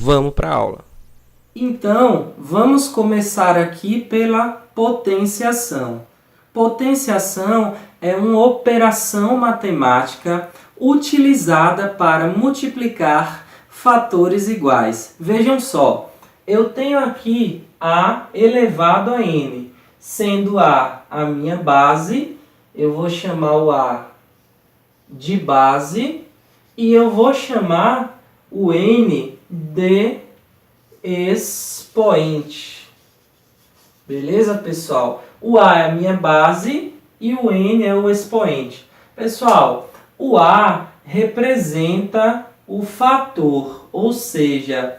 Vamos para a aula. Então, vamos começar aqui pela potenciação. Potenciação é uma operação matemática utilizada para multiplicar fatores iguais. Vejam só, eu tenho aqui A elevado a N, sendo A a minha base, eu vou chamar o A de base e eu vou chamar o N de expoente. Beleza, pessoal? O A é a minha base e o N é o expoente. Pessoal, o A representa o fator, ou seja,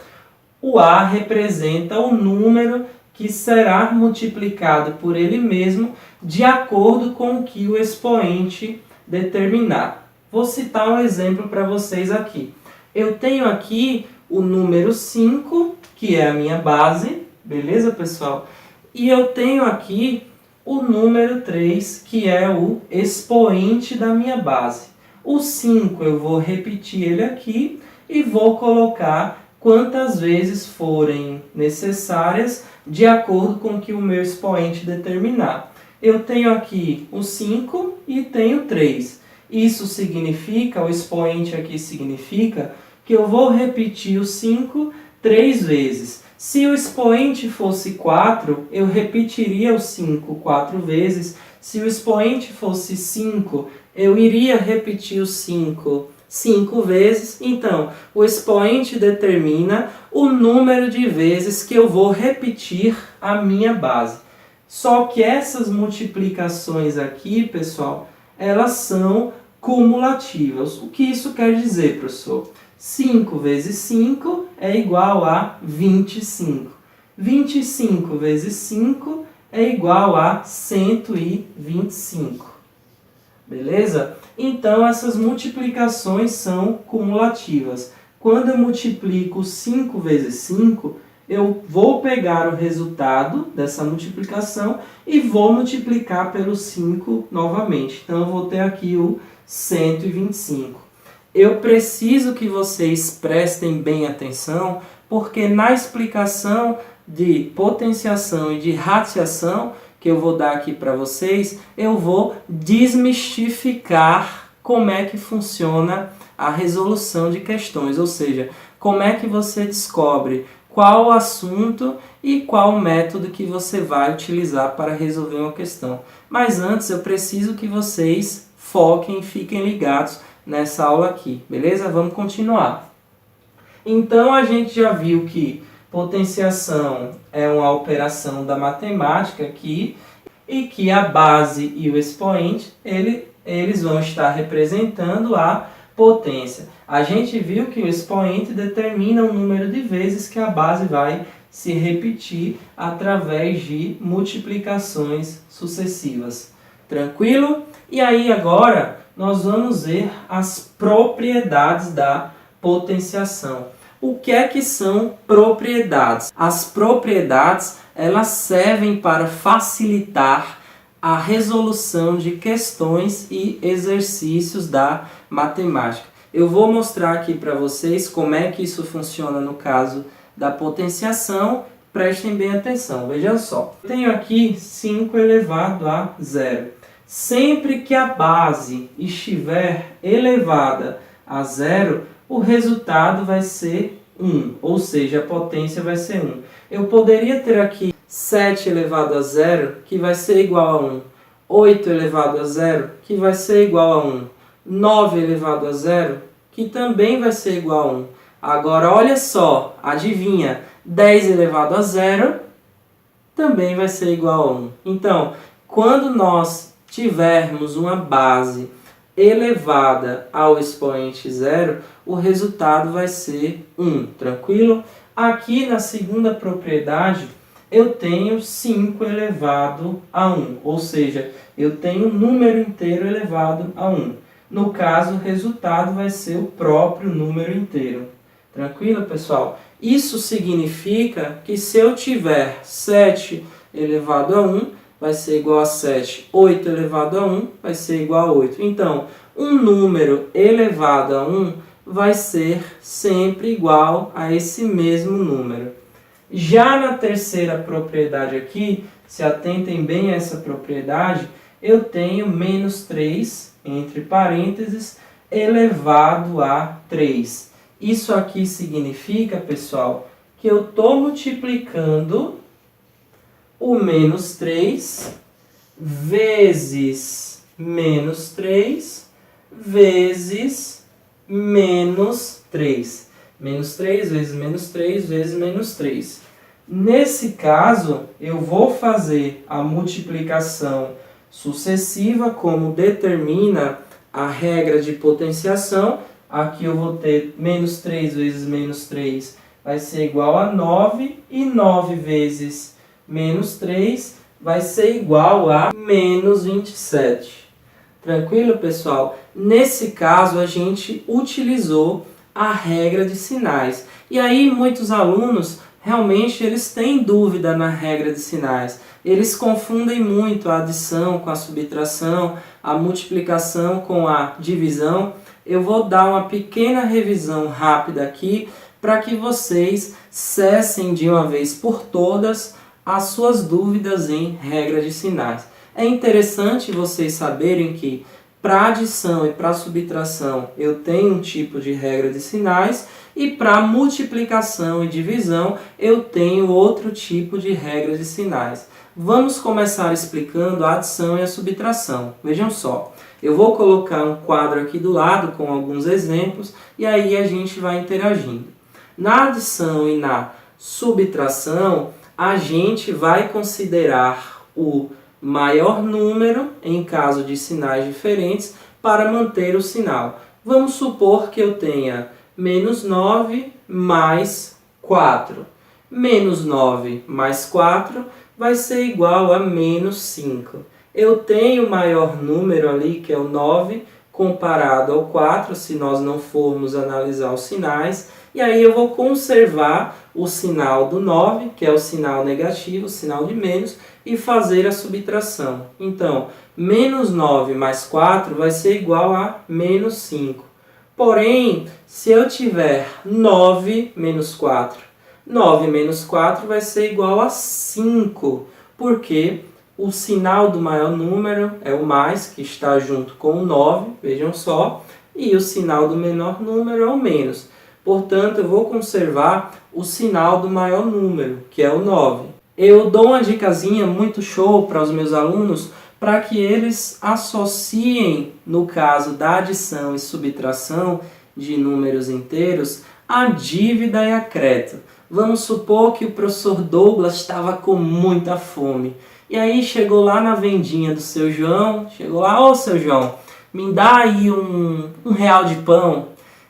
o A representa o número que será multiplicado por ele mesmo de acordo com o que o expoente determinar. Vou citar um exemplo para vocês aqui. Eu tenho aqui o número 5, que é a minha base, beleza, pessoal? E eu tenho aqui o número 3, que é o expoente da minha base. O 5 eu vou repetir ele aqui e vou colocar quantas vezes forem necessárias de acordo com o que o meu expoente determinar. Eu tenho aqui o 5 e tenho 3. Isso significa, o expoente aqui significa que eu vou repetir o 5 3 vezes. Se o expoente fosse 4, eu repetiria o 5 4 vezes. Se o expoente fosse 5, eu iria repetir o 5 5 vezes. Então, o expoente determina o número de vezes que eu vou repetir a minha base. Só que essas multiplicações aqui, pessoal, elas são cumulativas. O que isso quer dizer, professor? 5 vezes 5 é igual a 25. 25 vezes 5 é igual a 125. Beleza? Então, essas multiplicações são cumulativas. Quando eu multiplico 5 vezes 5, eu vou pegar o resultado dessa multiplicação e vou multiplicar pelo 5 novamente. Então, eu vou ter aqui o 125. Eu preciso que vocês prestem bem atenção, porque na explicação de potenciação e de radiação que eu vou dar aqui para vocês, eu vou desmistificar como é que funciona a resolução de questões, ou seja, como é que você descobre qual o assunto e qual o método que você vai utilizar para resolver uma questão. Mas antes eu preciso que vocês foquem e fiquem ligados nessa aula aqui, beleza? Vamos continuar. Então a gente já viu que potenciação é uma operação da matemática aqui e que a base e o expoente eles vão estar representando a potência. A gente viu que o expoente determina o número de vezes que a base vai se repetir através de multiplicações sucessivas. Tranquilo? E aí agora nós vamos ver as propriedades da potenciação. O que é que são propriedades? As propriedades, elas servem para facilitar a resolução de questões e exercícios da matemática. Eu vou mostrar aqui para vocês como é que isso funciona no caso da potenciação. Prestem bem atenção, vejam só. Eu tenho aqui 5 elevado a 0. Sempre que a base estiver elevada a 0, o resultado vai ser 1, ou seja, a potência vai ser 1. Eu poderia ter aqui 7 elevado a 0, que vai ser igual a 1. 8 elevado a 0, que vai ser igual a 1. 9 elevado a 0, que também vai ser igual a 1. Agora, olha só, adivinha, 10 elevado a 0 também vai ser igual a 1. Então, quando nós tivermos uma base elevada ao expoente 0, o resultado vai ser 1, tranquilo? Aqui na segunda propriedade, eu tenho 5 elevado a 1, ou seja, eu tenho um número inteiro elevado a 1. No caso, o resultado vai ser o próprio número inteiro. Tranquilo, pessoal? Isso significa que se eu tiver 7 elevado a 1, vai ser igual a 7. 8 elevado a 1 vai ser igual a 8. Então, um número elevado a 1 vai ser sempre igual a esse mesmo número. Já na terceira propriedade aqui, se atentem bem a essa propriedade, eu tenho menos 3, entre parênteses, elevado a 3. Isso aqui significa, pessoal, que eu estou multiplicando o menos 3 vezes menos 3 vezes menos 3. Menos 3 vezes menos 3 vezes menos 3. Nesse caso, eu vou fazer a multiplicação sucessiva, como determina a regra de potenciação. Aqui eu vou ter menos 3 vezes menos 3 vai ser igual a 9, e 9 vezes menos 3 vai ser igual a menos 27. Tranquilo, pessoal? Nesse caso, a gente utilizou a regra de sinais. E aí, muitos alunos, realmente, eles têm dúvida na regra de sinais. Eles confundem muito a adição com a subtração, a multiplicação com a divisão. Eu vou dar uma pequena revisão rápida aqui, para que vocês cessem de uma vez por todas as suas dúvidas em regra de sinais. É interessante vocês saberem que para adição e para subtração eu tenho um tipo de regra de sinais, e para multiplicação e divisão eu tenho outro tipo de regra de sinais. Vamos começar explicando a adição e a subtração. Vejam só, eu vou colocar um quadro aqui do lado com alguns exemplos e aí a gente vai interagindo. Na adição e na subtração, a gente vai considerar o maior número, em caso de sinais diferentes, para manter o sinal. Vamos supor que eu tenha menos 9 mais 4. Menos 9 mais 4 vai ser igual a menos 5. Eu tenho o maior número ali, que é o 9, comparado ao 4, se nós não formos analisar os sinais. E aí eu vou conservar o sinal do 9, que é o sinal negativo, o sinal de menos, e fazer a subtração. Então, menos 9 mais 4 vai ser igual a menos 5. Porém, se eu tiver 9 menos 4, 9 menos 4 vai ser igual a 5, porque o sinal do maior número é o mais, que está junto com o 9, vejam só, e o sinal do menor número é o menos. Portanto, eu vou conservar o sinal do maior número, que é o 9. Eu dou uma dicasinha muito show para os meus alunos, para que eles associem, no caso da adição e subtração de números inteiros, a dívida e a crédito. Vamos supor que o professor Douglas estava com muita fome. E aí chegou lá na vendinha do seu João, chegou lá, ô seu João, me dá aí um real de pão.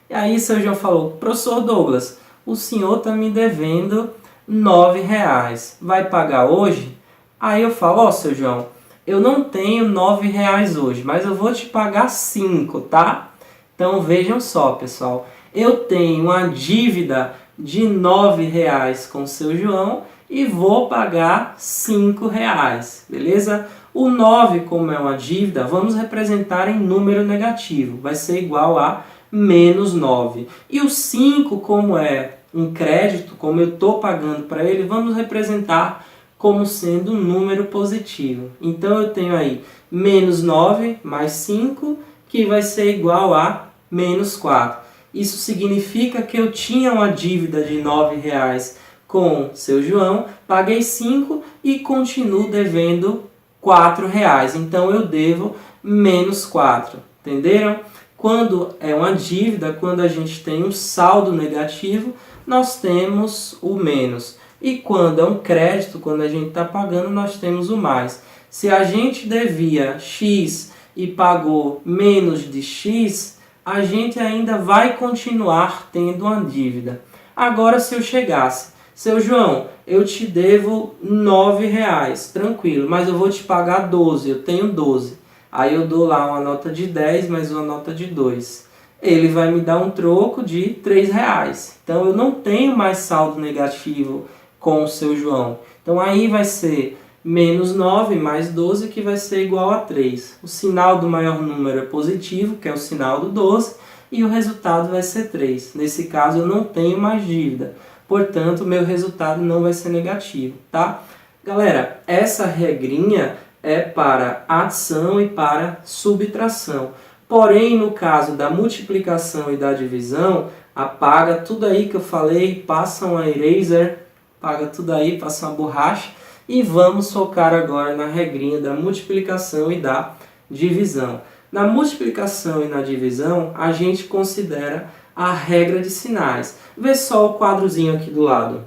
E aí seu João falou, professor Douglas, o senhor está me devendo 9 reais, vai pagar hoje? Aí eu falo, ó seu João, eu não tenho 9 reais hoje, mas eu vou te pagar 5, tá? Então vejam só, pessoal, eu tenho uma dívida de 9 reais com o seu João e vou pagar 5 reais, beleza? O 9, como é uma dívida, vamos representar em número negativo, vai ser igual a menos 9. E o 5, como é um crédito, como eu estou pagando para ele, vamos representar como sendo um número positivo. Então eu tenho aí menos 9 mais 5, que vai ser igual a menos 4. Isso significa que eu tinha uma dívida de 9 reais com seu João, paguei 5 e continuo devendo 4 reais. Então eu devo menos 4. Entenderam? Quando é uma dívida, quando a gente tem um saldo negativo, nós temos o menos. E quando é um crédito, quando a gente está pagando, nós temos o mais. Se a gente devia X e pagou menos de X, a gente ainda vai continuar tendo uma dívida. Agora, se eu chegasse, seu João, eu te devo 9 reais, tranquilo, mas eu vou te pagar 12, eu tenho 12. Aí eu dou lá uma nota de 10 mais uma nota de 2. Ele vai me dar um troco de 3 reais. Então eu não tenho mais saldo negativo com o seu João. Então aí vai ser menos 9 mais 12, que vai ser igual a 3. O sinal do maior número é positivo, que é o sinal do 12. e o resultado vai ser 3. Nesse caso eu não tenho mais dívida, portanto meu resultado não vai ser negativo, tá? Galera, essa regrinha é para adição e para subtração. Porém, no caso da multiplicação e da divisão, apaga tudo aí que eu falei, passa uma eraser, apaga tudo aí, passa uma borracha e vamos focar agora na regrinha da multiplicação e da divisão. Na multiplicação e na divisão, a gente considera a regra de sinais. Vê só o quadrozinho aqui do lado.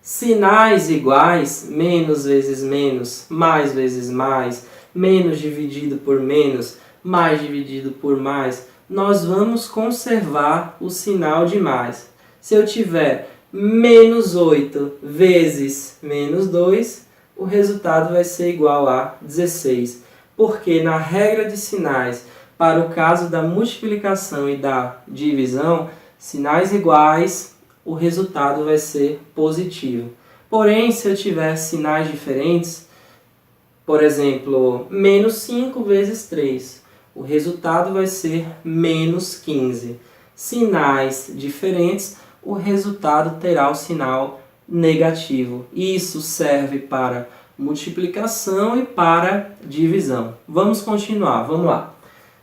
Sinais iguais, menos vezes menos, mais vezes mais, menos dividido por menos, mais dividido por mais, nós vamos conservar o sinal de mais. Se eu tiver menos 8 vezes menos 2, o resultado vai ser igual a 16. Porque na regra de sinais, para o caso da multiplicação e da divisão, sinais iguais, o resultado vai ser positivo. Porém, se eu tiver sinais diferentes, por exemplo, menos 5 vezes 3, o resultado vai ser menos 15. Sinais diferentes, o resultado terá o sinal negativo. Isso serve para multiplicação e para divisão. Vamos continuar, vamos lá.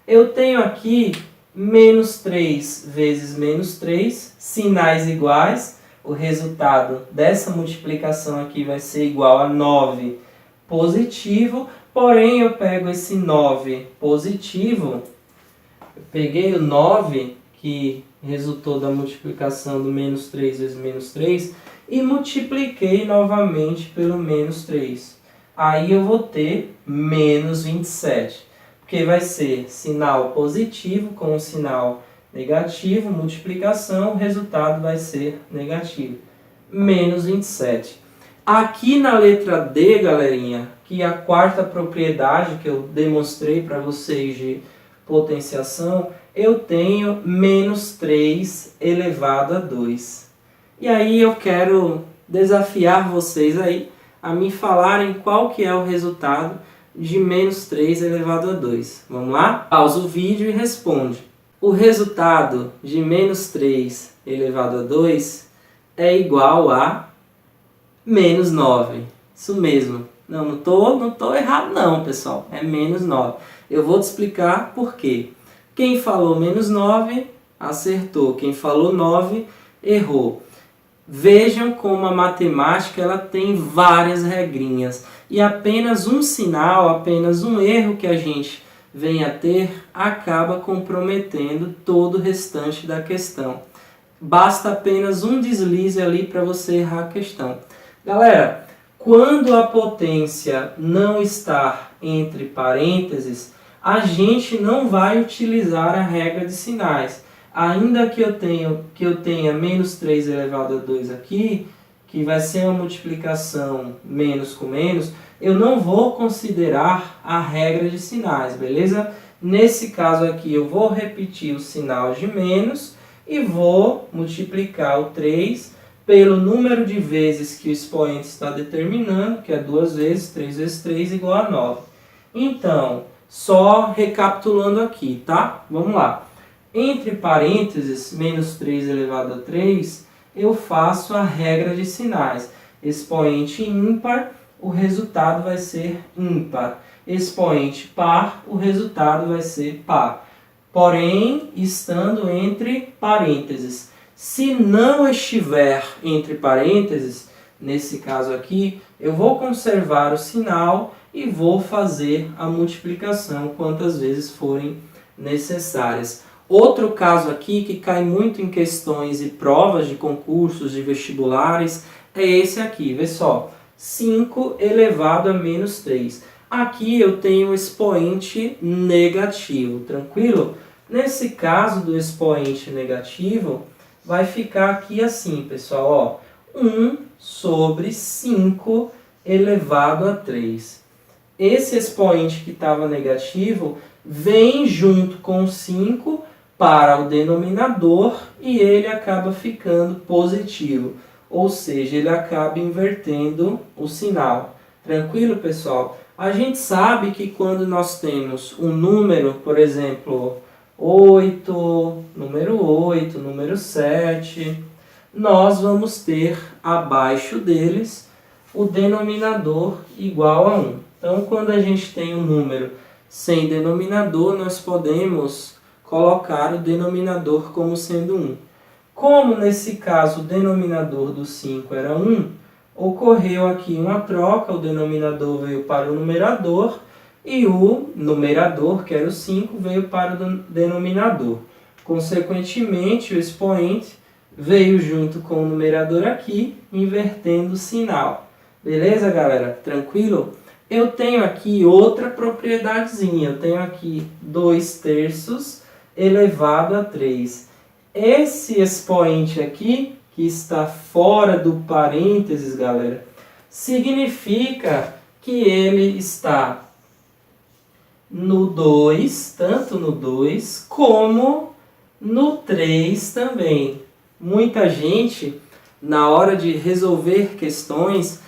Eu tenho aqui menos 3 vezes menos 3, sinais iguais. O resultado dessa multiplicação aqui vai ser igual a 9 positivo. Porém, eu pego esse 9 positivo, eu peguei o 9 que resultou da multiplicação do menos 3 vezes menos 3 e multipliquei novamente pelo menos 3. Aí eu vou ter menos 27, porque vai ser sinal positivo com o sinal negativo, multiplicação, o resultado vai ser negativo. Menos 27. Aqui na letra D, galerinha, que é a quarta propriedade que eu demonstrei para vocês de potenciação, eu tenho menos 3 elevado a 2. E aí eu quero desafiar vocês aí a me falarem qual que é o resultado de menos 3 elevado a 2. Vamos lá? Pausa o vídeo e responde. O resultado de menos 3 elevado a 2 é igual a menos 9. Isso mesmo. Não tô errado não, pessoal. É menos 9. Eu vou te explicar por quê. Quem falou menos 9 acertou. Quem falou 9 errou. Vejam como a matemática ela tem várias regrinhas. E apenas um sinal, apenas um erro que a gente venha a ter, acaba comprometendo todo o restante da questão. Basta apenas um deslize ali para você errar a questão. Galera, quando a potência não está entre parênteses, a gente não vai utilizar a regra de sinais. Ainda que eu tenha menos 3 elevado a 2 aqui, que vai ser uma multiplicação menos com menos, eu não vou considerar a regra de sinais, beleza? Nesse caso aqui eu vou repetir o sinal de menos e vou multiplicar o 3 pelo número de vezes que o expoente está determinando, que é 2 vezes, 3 vezes 3 igual a 9. Então, só recapitulando aqui, tá? Vamos lá. Entre parênteses, menos 3 elevado a 3, eu faço a regra de sinais. Expoente ímpar, o resultado vai ser ímpar. Expoente par, o resultado vai ser par. Porém, estando entre parênteses. Se não estiver entre parênteses, nesse caso aqui, eu vou conservar o sinal e vou fazer a multiplicação quantas vezes forem necessárias. Outro caso aqui que cai muito em questões e provas de concursos, de vestibulares, é esse aqui. Vê só, 5 elevado a menos 3. Aqui eu tenho o expoente negativo, tranquilo? Nesse caso do expoente negativo, vai ficar aqui assim, pessoal, ó, 1 sobre 5 elevado a 3. Esse expoente que estava negativo vem junto com 5 para o denominador e ele acaba ficando positivo. Ou seja, ele acaba invertendo o sinal. Tranquilo, pessoal? A gente sabe que quando nós temos um número, por exemplo, 8, número 7, nós vamos ter abaixo deles o denominador igual a 1. Então, quando a gente tem um número sem denominador, nós podemos colocar o denominador como sendo 1. Como nesse caso o denominador do 5 era 1, ocorreu aqui uma troca, o denominador veio para o numerador e o numerador, que era o 5, veio para o denominador. Consequentemente, o expoente veio junto com o numerador aqui, invertendo o sinal. Beleza, galera? Tranquilo? Eu tenho aqui outra propriedadezinha. Eu tenho aqui 2/3 elevado a 3. Esse expoente aqui, que está fora do parênteses, galera, significa que ele está no 2, tanto no 2 como no 3 também. Muita gente, na hora de resolver questões,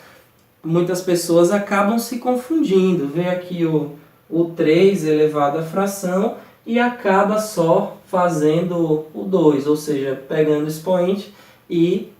muitas pessoas acabam se confundindo. Vê aqui o 3 elevado à fração e acaba só fazendo o 2, ou seja, pegando o expoente e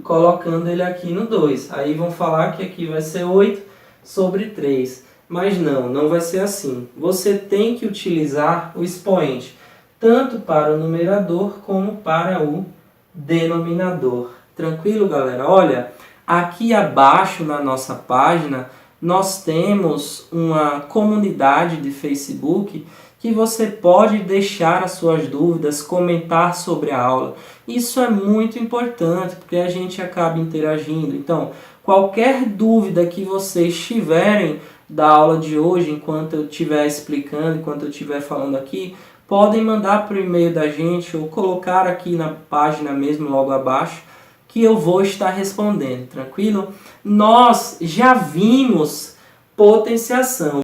colocando ele aqui no 2. Aí vão falar que aqui vai ser 8 sobre 3. Mas não vai ser assim. Você tem que utilizar o expoente tanto para o numerador como para o denominador. Tranquilo, galera? Olha, aqui abaixo na nossa página nós temos uma comunidade de Facebook que você pode deixar as suas dúvidas, comentar sobre a aula. Isso é muito importante porque a gente acaba interagindo. Então, qualquer dúvida que vocês tiverem da aula de hoje, enquanto eu estiver explicando, enquanto eu estiver falando aqui, podem mandar para o e-mail da gente ou colocar aqui na página mesmo, logo abaixo, que eu vou estar respondendo, tranquilo? Nós já vimos potenciação.